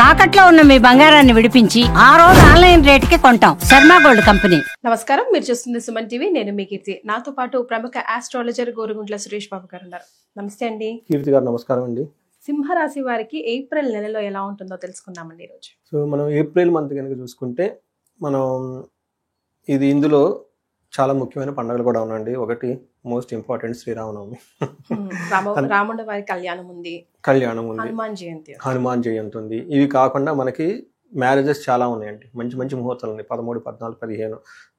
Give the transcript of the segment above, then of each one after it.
తాకట్లో ఉన్న మీ బంగారాన్ని విడిపించి ఆ రోజు ఆన్లైన్ రేటుకి కొంటాం. Sharma gold company. నమస్కారం, మీరు చూస్తుంది సుమన్ టీవీ. నేను మీ కీర్తి. నాతో పాటు ప్రముఖ ఆస్ట్రాలజర్ గోరుగుంట్ల సురేష్ బాబు గారు ఉన్నారు. నమస్తే అండి. కీర్తి గారు నమస్కారం అండి. సింహరాశి వారికి ఏప్రిల్ నెలలో ఎలా ఉంటుందో తెలుసుకుందామండి ఈరోజు. సో మనం ఏప్రిల్ మంత్ కనుక చూసుకుంటే మనం ఇందులో చాలా ముఖ్యమైన పండుగలు కూడా ఉన్నాయండి. ఒకటి మోస్ట్ ఇంపార్టెంట్ శ్రీరామనవమి, రాముడి వారి కళ్యాణం ఉంది, హనుమాన్ జయంతి ఉంది. ఇవి కాకుండా మనకి మ్యారేజెస్ చాలా ఉన్నాయండి. మంచి మంచి ముహూర్తాలు ఉన్నాయి. 13, 14, 15,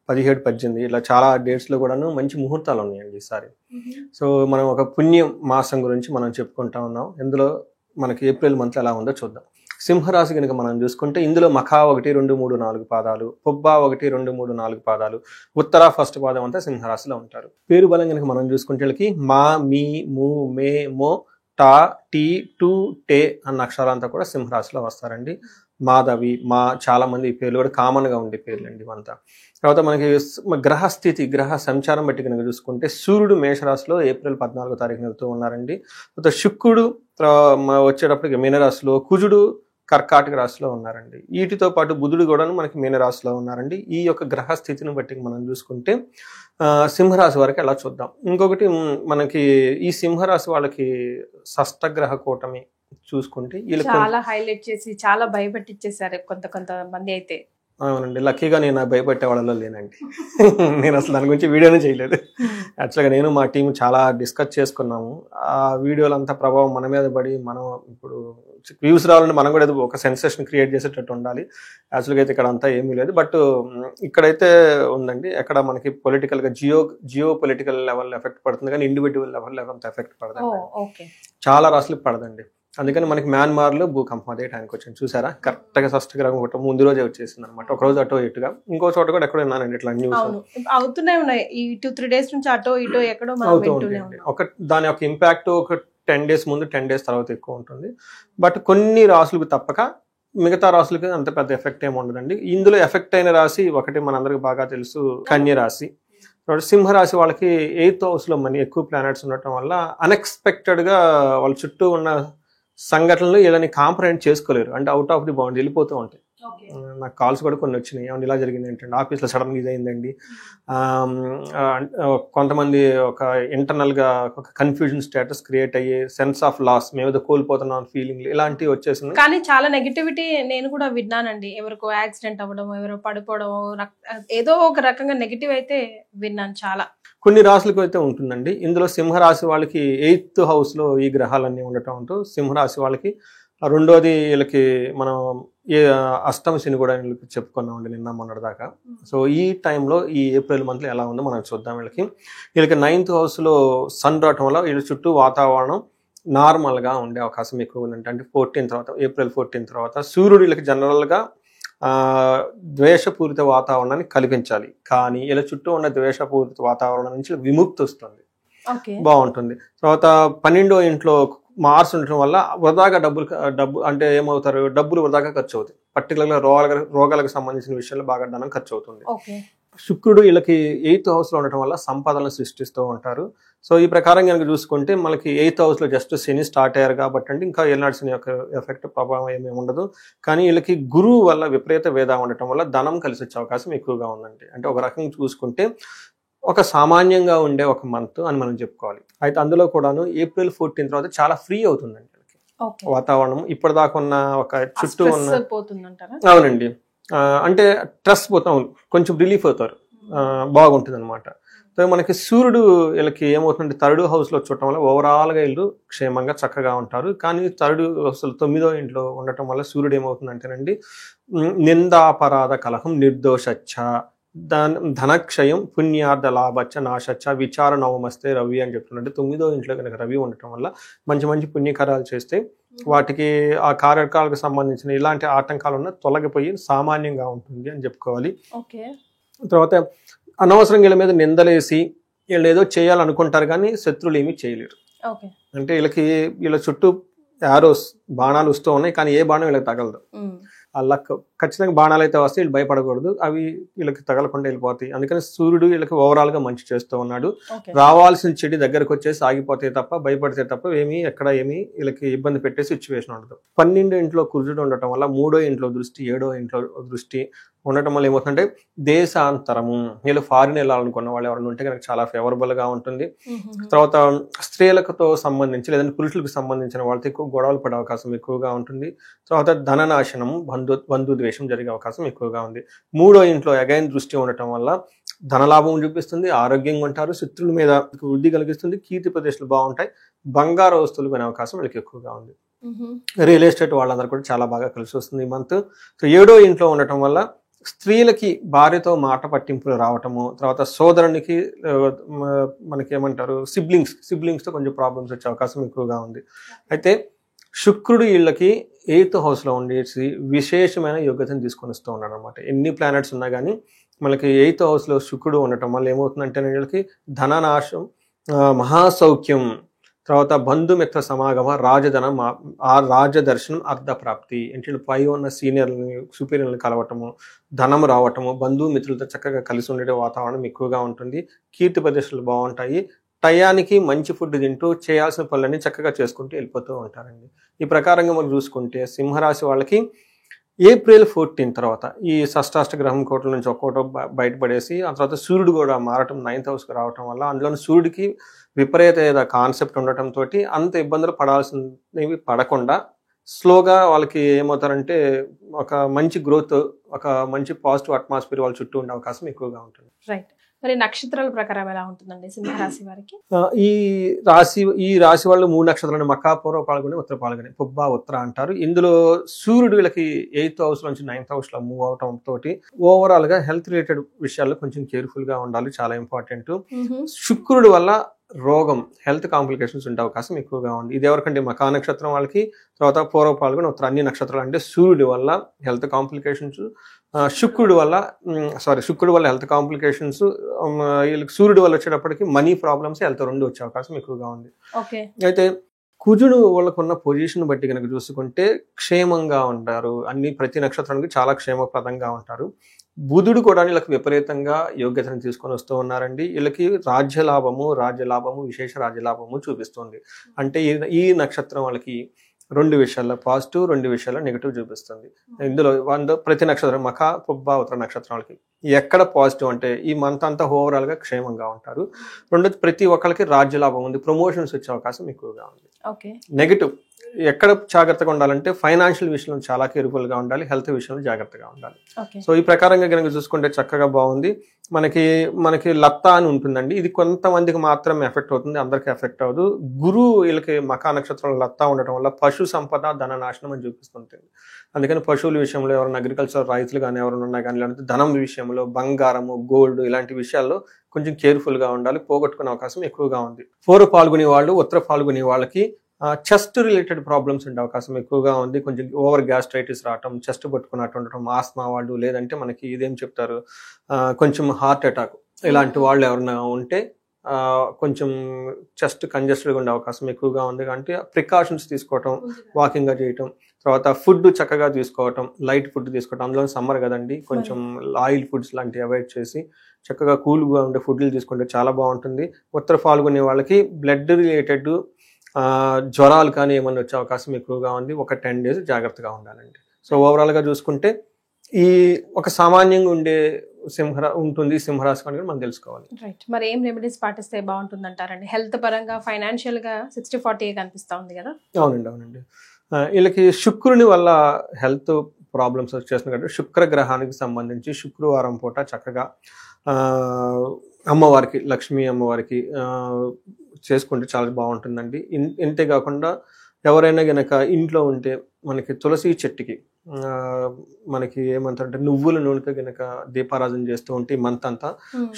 17, 18 ఇలా చాలా డేట్స్లో కూడాను మంచి ముహూర్తాలు ఉన్నాయండి ఈసారి. సో మనం ఒక పుణ్య మాసం గురించి మనం చెప్పుకుంటా ఉన్నాం. ఇందులో మనకి ఏప్రిల్ మంత్ ఎలా ఉందో చూద్దాం. సింహరాశి కనుక మనం చూసుకుంటే ఇందులో మఖా 1, 2, 3, 4 పాదాలు, పుబ్బా 1, 2, 3, 4 పాదాలు, ఉత్తర ఫస్ట్ పాదం అంతా సింహరాశిలో ఉంటారు. పేరు బలం కనుక మనం చూసుకుంటే వీళ్ళకి మా, మీ, ము, మే, మో, టా, టీ, టు, టే అన్న అక్షరాలంతా కూడా సింహరాశిలో వస్తారండి. మాధవి, మా, చాలా మంది ఈ పేర్లు కూడా కామన్ గా ఉండే పేర్లు అండి ఇవంతా. తర్వాత మనకి గ్రహస్థితి, గ్రహ సంచారం బట్టి కనుక చూసుకుంటే సూర్యుడు మేషరాశిలో ఏప్రిల్ 14వ తారీఖున వెళ్తూ ఉన్నారండి. తర్వాత శుక్రుడు వచ్చేటప్పటికి మీనరాశిలో, కుజుడు కర్కాటక రాశిలో ఉన్నారండి. వీటితో పాటు బుధుడు కూడా మనకి మీనరాశిలో ఉన్నారండి. ఈ యొక్క గ్రహస్థితిని బట్టి మనం చూసుకుంటే సింహరాశి వారికి ఎలా చూద్దాం. ఇంకొకటి మనకి ఈ సింహరాశి వాళ్ళకి షష్టగ్రహ కూటమి చూసుకుంటే చాలా హైలైట్ చేసి చాలా భయపెట్టించేసారు కొంతమంది అయితే. అవునండి, లక్కీగా నేను భయపెట్టే వాళ్ళలో లేనండి. నేను అసలు దాని గురించి వీడియోనే చేయలేదు. యాక్చువల్గా నేను మా టీం చాలా డిస్కస్ చేసుకున్నాము. ఆ వీడియోలంతా ప్రభావం మన మీద పడి మనం ఇప్పుడు వ్యూస్ రావాలంటే మనం కూడా ఒక సెన్సేషన్ క్రియేట్ చేసేటట్టు ఉండాలి. యాక్చువల్గా అయితే ఇక్కడ అంతా ఏమీ లేదు. బట్ ఇక్కడైతే ఉందండి. ఎక్కడ మనకి పొలిటికల్గా జియో పొలిటికల్ లెవెల్ ఎఫెక్ట్ పడుతుంది, కానీ ఇండివిజువల్ లెవెల్ ఎఫెక్ట్ పడదండి. చాలా రాష్ట్రాలకు పడదండి. అందుకని మనకి మ్యాన్మార్లో భూకంపం అదే టైంకి వచ్చింది. చూసారా, కరెక్ట్గా షష్టగ్రహం ఒకటి ముందు రోజే వచ్చేసింది అనమాట. ఒక రోజు అటో ఇటుగా. ఇంకో చోట కూడా ఎక్కడ విన్నానండి ఇట్లా న్యూస్ అవుతూనే ఉన్నాయి. ఈ 2-3 days నుంచి అటో ఇటో ఎక్కడో అవుతూ ఉంటుంది. దాని యొక్క ఇంపాక్ట్ ఒక 10 days ముందు 10 days తర్వాత ఎక్కువ ఉంటుంది. బట్ కొన్ని రాసులకు తప్పక మిగతా రాసులకి అంత పెద్ద ఎఫెక్ట్ ఏమి ఉండదండి. ఇందులో ఎఫెక్ట్ అయిన రాశి ఒకటి మనందరికి బాగా తెలుసు, కన్య రాశి. సింహరాశి వాళ్ళకి 8th house లో మనీ ఎక్కువ ప్లానెట్స్ ఉండటం వల్ల అన్ఎక్స్పెక్టెడ్ గా వాళ్ళ చుట్టూ ఉన్న సంఘటనలు వీళ్ళని కాంప్రహెండ్ చేసుకోలేరు. అంటే అవుట్ ఆఫ్ ది బౌండ్ వెళ్ళిపోతూ ఉంటాయి. నాకు కాల్స్ కూడా కొన్ని వచ్చినాయి, ఏమన్నా ఇలా జరిగింది ఏంటంటే ఆఫీస్లో సడన్గా ఇది అయిందండి. కొంతమంది ఒక ఇంటర్నల్గా ఒక కన్ఫ్యూజన్ స్టేటస్ క్రియేట్ అయ్యి సెన్స్ ఆఫ్ లాస్, మేము ఏదో కోల్పోతున్నాం ఫీలింగ్ ఇలాంటివి వచ్చేసింది. కానీ చాలా నెగిటివిటీ నేను కూడా విన్నానండి. ఎవరికో యాక్సిడెంట్ అవ్వడం, ఎవరో పడిపోవడం, ఏదో ఒక రకంగా నెగిటివ్ అయితే విన్నాను చాలా. కొన్ని రాశులకు అయితే ఉంటుందండి. ఇందులో సింహరాశి వాళ్ళకి 8th house లో ఈ గ్రహాలన్నీ ఉండటంతో సింహరాశి వాళ్ళకి రెండోది వీళ్ళకి మనం అష్టమ శని కూడా వీళ్ళకి చెప్పుకున్నామండి నిన్న మొన్నటి దాకా. సో ఈ టైంలో ఈ ఏప్రిల్ మంత్లో ఎలా ఉందో మనం చూద్దాం. వీళ్ళకి 9th house లో సన్ రావటం వల్ల వీళ్ళ చుట్టూ వాతావరణం నార్మల్గా ఉండే అవకాశం ఎక్కువ ఉందంటే. అంటే ఏప్రిల్ 14 తర్వాత సూర్యుడు వీళ్ళకి జనరల్గా ద్వేషపూరిత వాతావరణాన్ని కల్పించాలి, కానీ ఇలా చుట్టూ ఉన్న ద్వేషపూరిత వాతావరణం నుంచి విముక్తి వస్తుంది, బాగుంటుంది. తర్వాత 12వ ఇంట్లో మార్స్ ఉండటం వల్ల వృధాగా డబ్బు అంటే ఏమవుతారు, డబ్బులు వృధాగా ఖర్చు అవుతాయి. పర్టికులర్గా రోగాలకు సంబంధించిన విషయాల్లో బాగా ధనం ఖర్చు అవుతుంది. శుక్రుడు వీళ్ళకి 8th house లో ఉండటం వల్ల సంపదలను సృష్టిస్తూ ఉంటారు. సో ఈ ప్రకారం కనుక చూసుకుంటే మనకి 8th house లో జస్ట్ శని స్టార్ట్ అయ్యారు కాబట్టి అండి, ఇంకా ఏనాడు శని యొక్క ఎఫెక్ట్ ప్రభావం ఏమీ ఉండదు. కానీ వీళ్ళకి గురువు వల్ల విపరీత వేద ఉండటం వల్ల ధనం కలిసి వచ్చే అవకాశం ఎక్కువగా ఉందండి. అంటే ఒక రకంగా చూసుకుంటే ఒక సామాన్యంగా ఉండే ఒక మంత్ అని మనం చెప్పుకోవాలి. అయితే అందులో కూడాను ఏప్రిల్ 14 తర్వాత చాలా ఫ్రీ అవుతుందండి వాతావరణం. ఇప్పటిదాకా ఉన్న ఒక చుట్టూ ఉన్న అవునండి, అంటే స్ట్రెస్ పోతాం, కొంచెం రిలీఫ్ అవుతారు, బాగుంటుంది అనమాట. సో మనకి సూర్యుడు వీళ్ళకి ఏమవుతుందంటే 3rd house లో చూడటం వల్ల ఓవరాల్గా వీళ్ళు క్షేమంగా చక్కగా ఉంటారు. కానీ 3rd house 9వ ఇంట్లో ఉండటం వల్ల సూర్యుడు ఏమవుతుందంటేనండి నిందాపరాధ కలహం నిర్దోషచ్చ ధనక్షయం పుణ్యార్థ లాభచ్చ నాశచ్చ విచార నవమస్తే రవి అని చెప్తున్నట్టు 9వ ఇంట్లో కనుక రవి ఉండటం వల్ల మంచి మంచి పుణ్యకార్యాలు చేస్తే వాటికి ఆ కార్యకాలకు సంబంధించిన ఇలాంటి ఆటంకాలు ఉన్న తొలగిపోయి సామాన్యంగా ఉంటుంది అని చెప్పుకోవాలి. తర్వాత అనవసరంగా వీళ్ళ మీద నిందలేసి వీళ్ళు ఏదో చేయాలనుకుంటారు కానీ శత్రువులు ఏమీ చేయలేరు. అంటే వీళ్ళ చుట్టూ యారోస్ బాణాలు వస్తూ ఉన్నాయి, కానీ ఏ బాణం వీళ్ళకి తగలదు. ఆ లక్ ఖచ్చితంగా బాణాలు అయితే వస్తే వీళ్ళు భయపడకూడదు, అవి వీళ్ళకి తగలకుండా వెళ్ళిపోతాయి. అందుకని సూర్యుడు వీళ్ళకి ఓవరాల్ గా మంచి చేస్తూ ఉన్నాడు. రావాల్సిన చెడు దగ్గరకు వచ్చేసి ఆగిపోతే తప్ప, భయపడితే తప్ప ఎక్కడ ఏమీ వీళ్ళకి ఇబ్బంది పెట్టే సిచ్యువేషన్ ఉండదు. 12 ఇంట్లో కుజుడు ఉండటం వల్ల 3వ ఇంట్లో దృష్టి, 7వ ఇంట్లో దృష్టి ఉండటం వల్ల ఏమవుతుందంటే దేశాంతరము, వీళ్ళు ఫారిన్ వెళ్ళాలనుకున్న వాళ్ళు ఎవరైనా ఉంటే కనుక చాలా ఫేవరబుల్ గా ఉంటుంది. తర్వాత స్త్రీలతో సంబంధించి లేదంటే పురుషులకు సంబంధించిన వాళ్ళతో ఎక్కువ గొడవలు పడే అవకాశం ఎక్కువగా ఉంటుంది. తర్వాత ధననాశనము, బంధుద్వేషం జరిగే అవకాశం ఎక్కువగా ఉంది. 3వ ఇంట్లో అగైన్ దృష్టి ఉండటం వల్ల ధనలాభం చూపిస్తుంది, ఆరోగ్యంగా ఉంటారు, శత్రువుల మీద వృద్ధి కలిగిస్తుంది, కీర్తి ప్రదేశాలు బాగుంటాయి, బంగారు వస్తువులు కొనే అవకాశం వీళ్ళకి ఎక్కువగా ఉంది. రియల్ ఎస్టేట్ వాళ్ళందరూ కూడా చాలా బాగా కలిసి వస్తుంది ఈ మంత్. సో 7వ ఇంట్లో ఉండటం వల్ల స్త్రీలకి భార్యతో మాట పట్టింపులు రావటము, తర్వాత సోదరునికి మనకి ఏమంటారు సిబ్లింగ్స్ తో కొంచెం ప్రాబ్లమ్స్ వచ్చే అవకాశం ఎక్కువగా ఉంది. అయితే శుక్రుడు వీళ్ళకి 8th హౌస్ లో ఉండేసి విశేషమైన యోగ్యతను తీసుకొని వస్తూ ఉన్నాడు అనమాట. ఎన్ని ప్లానెట్స్ ఉన్నా కానీ మనకి 8th హౌస్ లో శుక్రుడు ఉండటం వల్ల ఏమవుతుందంటే వీళ్ళకి ధననాశం, మహాసౌఖ్యం, తర్వాత బంధుమిత్ర సమాగమ, రాజధనం, రాజదర్శనం, అర్ధప్రాప్తి. ఏంటంటే పై ఉన్న సుపీరియర్లను కలవటము, ధనం రావటము, బంధుమిత్రులతో చక్కగా కలిసి ఉండే వాతావరణం ఎక్కువగా ఉంటుంది, కీర్తి ప్రదేశాలు బాగుంటాయి, టయానికి మంచి ఫుడ్ తింటూ చేయాల్సిన పనులన్నీ చక్కగా చేసుకుంటూ వెళ్ళిపోతూ ఉంటారండి. ఈ ప్రకారంగా మనం చూసుకుంటే సింహరాశి వాళ్ళకి ఏప్రిల్ 14 తర్వాత ఈ షష్టాష్ట గ్రహం కోట్ల నుంచి ఒక్కోటో బయటపడేసి ఆ తర్వాత సూర్యుడు కూడా మారటం 9th హౌస్కి రావటం వల్ల అందులో సూర్యుడికి విపరీత కాన్సెప్ట్ ఉండటంతో అంత ఇబ్బందులు పడాల్సినవి పడకుండా స్లోగా వాళ్ళకి ఏమవుతారంటే ఒక మంచి గ్రోత్, ఒక మంచి పాజిటివ్ అట్మాస్ఫియర్ వాళ్ళ చుట్టూ ఉండే అవకాశం ఎక్కువగా ఉంటుంది. రైట్. మరి నక్షత్రాల ప్రకారం ఎలా ఉంటుందండి సింహరాశి వారికి? ఈ రాశి వాళ్ళు 3 నక్షత్రాలు మకా, పూర్వ పాల్గొని, ఉత్తర పాల్గొని, పుబ్బ, ఉత్తర అంటారు. ఇందులో సూర్యుడు వీళ్ళకి 8th హౌస్ నుంచి 9th హౌస్ లో మూవ్ అవటం తోటి ఓవరాల్ గా హెల్త్ రిలేటెడ్ విషయాల్లో కొంచెం కేర్ఫుల్ గా ఉండాలి, చాలా ఇంపార్టెంట్. శుక్రుడు వల్ల రోగం, హెల్త్ కాంప్లికేషన్స్ ఉండే అవకాశం ఎక్కువగా ఉంది. ఇది ఎవరికంటే మకా నక్షత్రం వాళ్ళకి, తర్వాత పూర్వ పాల్గొని, ఉత్తర అన్ని నక్షత్రాలు. అంటే సూర్యుడి వల్ల హెల్త్ కాంప్లికేషన్స్, శుక్రుడి వల్ల హెల్త్ కాంప్లికేషన్స్, వీళ్ళకి సూర్యుడి వల్ల వచ్చేటప్పటికి మనీ ప్రాబ్లమ్స్, హెల్త్ రెండు వచ్చే అవకాశం ఎక్కువగా ఉంది. అయితే కుజుడు వాళ్ళకున్న పొజిషన్ బట్టి కనుక చూసుకుంటే క్షేమంగా ఉంటారు, ప్రతి నక్షత్రానికి చాలా క్షేమప్రదంగా ఉంటారు. బుధుడు కూడా వీళ్ళకి విపరీతంగా యోగ్యతను తీసుకొని వస్తూ ఉన్నారండి. వీళ్ళకి రాజ్యలాభము, విశేష రాజ్యలాభము చూపిస్తుంది. అంటే ఈ నక్షత్రం వాళ్ళకి 2 విషయాల్లో పాజిటివ్, 2 విషయాల్లో నెగిటివ్ చూపిస్తుంది. ఇందులో ప్రతి నక్షత్రం మఖ, పుబ్బ, ఉత్తర నక్షత్రాలకి ఎక్కడ పాజిటివ్ అంటే ఈ మంత్ అంతా ఓవరాల్ గా క్షేమంగా ఉంటారు. రెండోది ప్రతి ఒక్కరికి రాజ్యలాభం ఉంది, ప్రమోషన్స్ వచ్చే అవకాశం ఎక్కువగా ఉంది. నెగిటివ్ ఎక్కడ జాగ్రత్తగా ఉండాలంటే ఫైనాన్షియల్ విషయంలో చాలా కేర్ఫుల్ గా ఉండాలి, హెల్త్ విషయంలో జాగ్రత్తగా ఉండాలి. సో ఈ ప్రకారంగా కనుక చూసుకుంటే చక్కగా బాగుంది. మనకి లత్తా అని ఉంటుందండి, ఇది కొంతమందికి మాత్రమే ఎఫెక్ట్ అవుతుంది, అందరికి ఎఫెక్ట్ అవ్వదు. గురువు వీళ్ళకి మకా నక్షత్రంలో లత్తా ఉండటం వల్ల పశు సంపద, ధన నాశనం అని చూపిస్తుంటుంది. అందుకని పశువుల విషయంలో ఎవరైనా అగ్రికల్చర్ రైతులు కానీ ఎవరైనా ఉన్నా కానీ, లేదంటే ధనం విషయంలో బంగారము, గోల్డ్ ఇలాంటి విషయాల్లో కొంచెం కేర్ఫుల్ గా ఉండాలి, పోగొట్టుకునే అవకాశం ఎక్కువగా ఉంది. పూర్వ పాల్గొనే వాళ్ళు, ఉత్తర పాల్గొనే వాళ్ళకి చెస్ట్ రిలేటెడ్ ప్రాబ్లమ్స్ ఉండే అవకాశం ఎక్కువగా ఉంది. కొంచెం ఓవర్ గ్యాస్ట్రైటిస్ రావటం, చెస్ట్ పట్టుకున్నట్టు ఉండటం, ఆస్మా వాళ్ళు, లేదంటే మనకి ఇదేం చెప్తారు కొంచెం హార్ట్ అటాక్, ఇలాంటి వాళ్ళు ఎవరైనా ఉంటే కొంచెం చెస్ట్ కంజెస్టెడ్గా ఉండే అవకాశం ఎక్కువగా ఉంది. అంటే ప్రికాషన్స్ తీసుకోవటం, వాకింగ్గా చేయటం, తర్వాత ఫుడ్ చక్కగా తీసుకోవటం, లైట్ ఫుడ్ తీసుకోవటం. అందులో సమ్మర్ కదండి, కొంచెం ఆయిల్ ఫుడ్స్ లాంటివి అవాయిడ్ చేసి చక్కగా కూల్గా ఉండే ఫుడ్లు తీసుకుంటే చాలా బాగుంటుంది. ఉత్తర పాల్గొనే వాళ్ళకి బ్లడ్ రిలేటెడ్ జ్వరాలు కానీ ఏమన్నా వచ్చే అవకాశం ఎక్కువగా ఉంది. ఒక 10 days జాగ్రత్తగా ఉండాలండి. సో ఓవరాల్గా చూసుకుంటే ఈ ఒక సామాన్యంగా ఉండే సింహరాశి అని మనం తెలుసుకోవాలి. రైట్. మరి ఏం రెమెడీస్ పాటిస్తే బాగుంటుంది అంటారండి? హెల్త్ పరంగా, ఫైనాన్షియల్ గా 60-40 కనిపిస్తా ఉంది కదా. అవునండి. వీళ్ళకి శుక్రుని వల్ల హెల్త్ ప్రాబ్లమ్స్ వచ్చేస్తున్నాయి కాబట్టి శుక్ర గ్రహానికి సంబంధించి శుక్రవారం పూట చక్కగా అమ్మవారికి, లక్ష్మీ అమ్మవారికి చేసుకుంటే చాలా బాగుంటుందండి. ఇంతే కాకుండా ఎవరైనా గనక ఇంట్లో ఉంటే మనకి తులసి చెట్టుకి మనకి ఏమంటారంటే నువ్వుల నూనెతో గనక దీపారాధన చేస్తూ ఉంటే మంత్ అంతా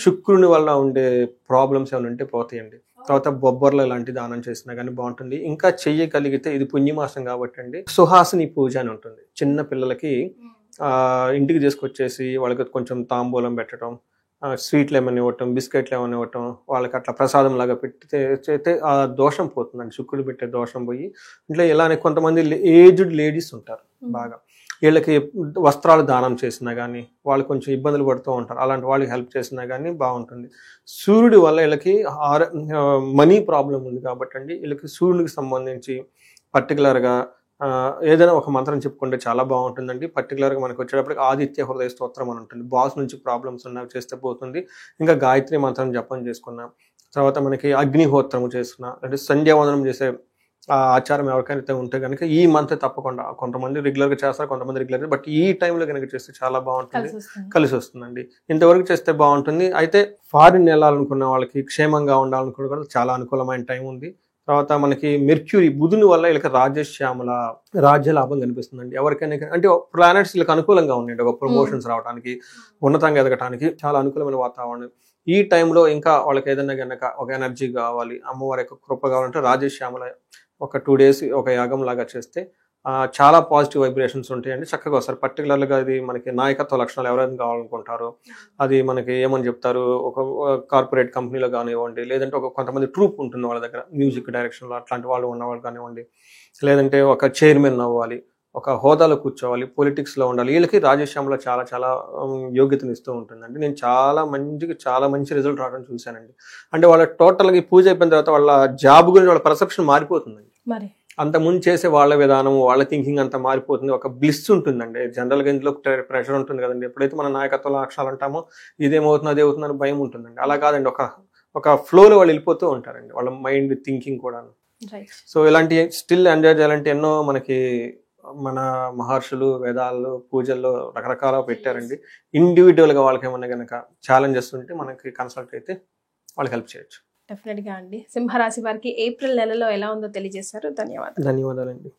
శుక్రుని వల్ల ఉండే ప్రాబ్లమ్స్ ఏమైనా ఉంటే పోతాయండి. తర్వాత బొబ్బర్లు ఇలాంటి దానం చేసినా కానీ బాగుంటుంది. ఇంకా చెయ్యగలిగితే, ఇది పుణ్యమాసం కాబట్టి అండి, సుహాసిని పూజ అని ఉంటుంది. చిన్న పిల్లలకి ఇంటికి తీసుకొచ్చేసి వాళ్ళకి కొంచెం తాంబూలం పెట్టడం, స్వీట్లు ఏమైనా ఇవ్వటం, బిస్కెట్లు ఏమైనా ఇవ్వటం, వాళ్ళకి అట్లా ప్రసాదం లాగా పెట్టి అయితే ఆ దోషం పోతుందండి, శుక్రుడు పెట్టే దోషం పోయి. ఇట్లా ఇలానే కొంతమంది ఏజ్డ్ లేడీస్ ఉంటారు బాగా, వీళ్ళకి వస్త్రాలు దానం చేసినా కానీ వాళ్ళు కొంచెం ఇబ్బందులు పడుతూ ఉంటారు, అలాంటి వాళ్ళకి హెల్ప్ చేసినా కానీ బాగుంటుంది. సూర్యుడి వల్ల వీళ్ళకి మనీ ప్రాబ్లం ఉంది కాబట్టి అండి, వీళ్ళకి సూర్యుడికి సంబంధించి పర్టికులర్గా ఏదైనా ఒక మంత్రం చెప్పుకుంటే చాలా బాగుంటుందండి. పర్టికులర్గా మనకు వచ్చేటప్పటికి ఆదిత్య హృదయ స్తోత్రం అని ఉంటుంది, బాస్ నుంచి ప్రాబ్లమ్స్ ఉన్నవి చేస్తే పోతుంది. ఇంకా గాయత్రి మంత్రం జపం చేసుకున్నాం, తర్వాత మనకి అగ్నిహోత్రము చేసుకున్నా, అంటే సంధ్యావందనం చేసే ఆచారం ఎవరికైనా ఉంటే కనుక ఈ మంత్ తప్పకుండా, కొంతమంది రెగ్యులర్గా చేస్తారు, కొంతమంది రెగ్యులర్గా, బట్ ఈ టైంలో కనుక చేస్తే చాలా బాగుంటుంది, కలిసి వస్తుందండి. ఇంతవరకు చేస్తే బాగుంటుంది. అయితే ఫారిన్ వెళ్ళాలనుకున్న వాళ్ళకి, క్షేమంగా ఉండాలనుకున్న కూడా చాలా అనుకూలమైన టైం ఉంది. తర్వాత మనకి మెర్క్యూరీ, బుధుని వల్ల వీళ్ళకి రాజశ్యామల రాజ్య లాభం కనిపిస్తుందండి. ఎవరికైనా అంటే ప్లానెట్స్ వీళ్ళకి అనుకూలంగా ఉన్నాయండి, ఒక ప్రమోషన్స్ రావడానికి, ఉన్నతంగా ఎదగటానికి చాలా అనుకూలమైన వాతావరణం. ఈ టైంలో ఇంకా వాళ్ళకి ఏదైనా కనుక ఒక ఎనర్జీ కావాలి, అమ్మవారి యొక్క కృప కావాలంటే రాజశ్యామల ఒక 2 days ఒక యాగం లాగా చేస్తే చాలా పాజిటివ్ వైబ్రేషన్స్ ఉంటాయండి, చక్కగా వస్తారు. పర్టికులర్గా ఇది మనకి నాయకత్వ లక్షణాలు ఎవరైనా కావాలనుకుంటారో అది మనకి ఏమని చెప్తారు, ఒక కార్పొరేట్ కంపెనీలో కానివ్వండి, లేదంటే కొంతమంది ట్రూప్ ఉంటుంది వాళ్ళ దగ్గర, మ్యూజిక్ డైరెక్షన్లో అట్లాంటి వాళ్ళు ఉన్నవాళ్ళు కానివ్వండి, లేదంటే ఒక చైర్మన్ అవ్వాలి, ఒక హోదాలో కూర్చోవాలి, పొలిటిక్స్లో ఉండాలి, వీళ్ళకి రాజశ్యామలో చాలా చాలా యోగ్యతను ఇస్తూ ఉంటుందండి. నేను చాలా మంచి రిజల్ట్ రావడం చూశానండి. అంటే వాళ్ళ టోటల్గా ఈ పూజ అయిపోయిన తర్వాత వాళ్ళ జాబ్ గురించి వాళ్ళ పర్సెప్షన్ మారిపోతుందండి. అంత ముందు చేసే వాళ్ళ విధానం, వాళ్ళ థింకింగ్ అంతా మారిపోతుంది. ఒక బ్లిస్ ఉంటుందండి. జనరల్గా ఇందులో ప్రెషర్ ఉంటుంది కదండి, ఎప్పుడైతే మన నాయకత్వ లక్షణాలు అంటామో ఇదేమవుతుంది అదేమవుతుంది అని భయం ఉంటుందండి. అలా కాదండి, ఒక ఫ్లోలో వాళ్ళు వెళ్ళిపోతూ ఉంటారండి, వాళ్ళ మైండ్ థింకింగ్ కూడా. సో ఇలాంటి స్టిల్ ఎంజాయ్ చేయాలంటే ఎన్నో మనకి మన మహర్షులు వేదాల్లో పూజల్లో రకరకాల పెట్టారండి. ఇండివిజువల్గా వాళ్ళకి ఏమన్నా కనుక ఛాలెంజెస్ ఉంటే మనకి కన్సల్ట్ అయితే వాళ్ళకి హెల్ప్ చేయొచ్చు. డెఫినెట్గా అండి. సింహరాశి వారికి ఏప్రిల్ నెలలో ఎలా ఉందో తెలియజేశారు. ధన్యవాదాలండి.